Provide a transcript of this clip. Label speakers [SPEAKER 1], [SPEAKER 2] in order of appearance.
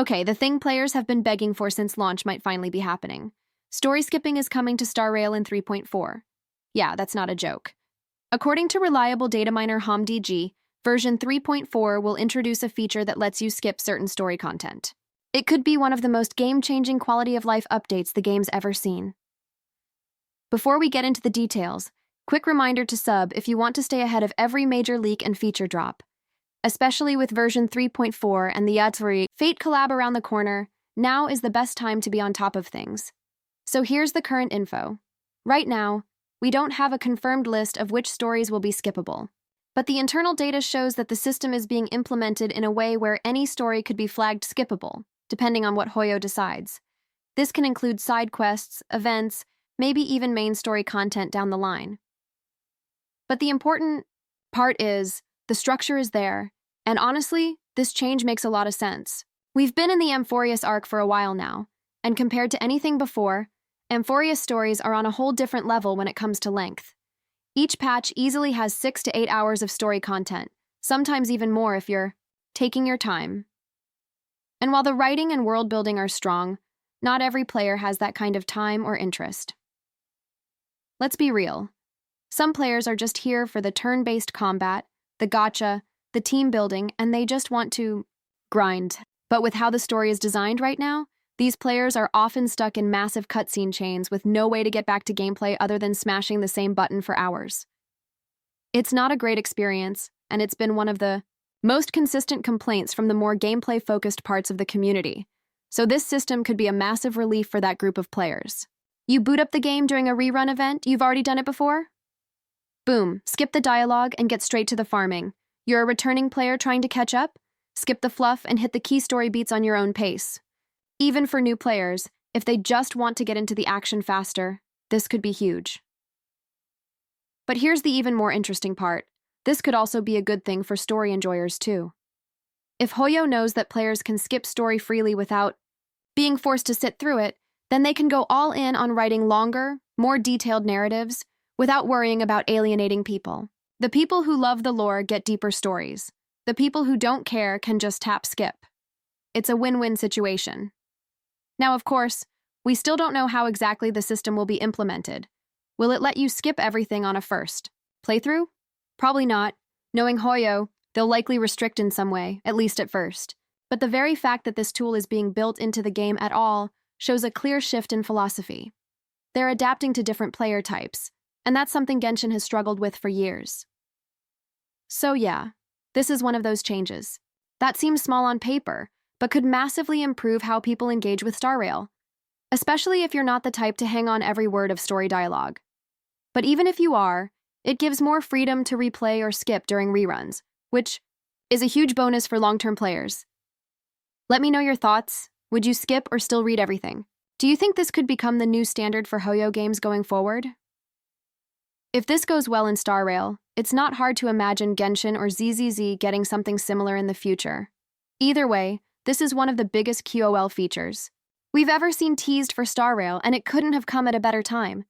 [SPEAKER 1] Okay, the thing players have been begging for since launch might finally be happening. Story skipping is coming to Star Rail in 3.4. Yeah, that's not a joke. According to reliable data miner HomDG, version 3.4 will introduce a feature that lets you skip certain story content. It could be one of the most game-changing quality-of-life updates the game's ever seen. Before we get into the details, quick reminder to sub if you want to stay ahead of every major leak and feature drop. Especially with version 3.4 and the HSR Fate collab around the corner, now is the best time to be on top of things. So here's the current info. Right now, we don't have a confirmed list of which stories will be skippable, but the internal data shows that the system is being implemented in a way where any story could be flagged skippable, depending on what Hoyo decides. This can include side quests, events, maybe even main story content down the line. But the important part is, the structure is there, and honestly, this change makes a lot of sense. We've been in the Amphorius arc for a while now, and compared to anything before, Amphorius stories are on a whole different level when it comes to length. Each patch easily has 6 to 8 hours of story content, sometimes even more if you're taking your time. And while the writing and world building are strong, not every player has that kind of time or interest. Let's be real. Some players are just here for the turn-based combat, the gacha, the team building, and they just want to grind. But with how the story is designed right now, these players are often stuck in massive cutscene chains with no way to get back to gameplay other than smashing the same button for hours. It's not a great experience, and it's been one of the most consistent complaints from the more gameplay-focused parts of the community. So this system could be a massive relief for that group of players. You boot up the game during a rerun event, you've already done it before? Boom, skip the dialogue and get straight to the farming. You're a returning player trying to catch up? Skip the fluff and hit the key story beats on your own pace. Even for new players, if they just want to get into the action faster, this could be huge. But here's the even more interesting part. This could also be a good thing for story enjoyers too. If Hoyo knows that players can skip story freely without being forced to sit through it, then they can go all in on writing longer, more detailed narratives without worrying about alienating people. The people who love the lore get deeper stories. The people who don't care can just tap skip. It's a win-win situation. Now, of course, we still don't know how exactly the system will be implemented. Will it let you skip everything on a first playthrough? Probably not. Knowing Hoyo, they'll likely restrict in some way, at least at first. But the very fact that this tool is being built into the game at all shows a clear shift in philosophy. They're adapting to different player types, and that's something Genshin has struggled with for years. So yeah, this is one of those changes. That seems small on paper, but could massively improve how people engage with Star Rail, especially if you're not the type to hang on every word of story dialogue. But even if you are, it gives more freedom to replay or skip during reruns, which is a huge bonus for long-term players. Let me know your thoughts. Would you skip or still read everything? Do you think this could become the new standard for Hoyo games going forward? If this goes well in Star Rail, it's not hard to imagine Genshin or ZZZ getting something similar in the future. Either way, this is one of the biggest QoL features we've ever seen teased for Star Rail, and it couldn't have come at a better time.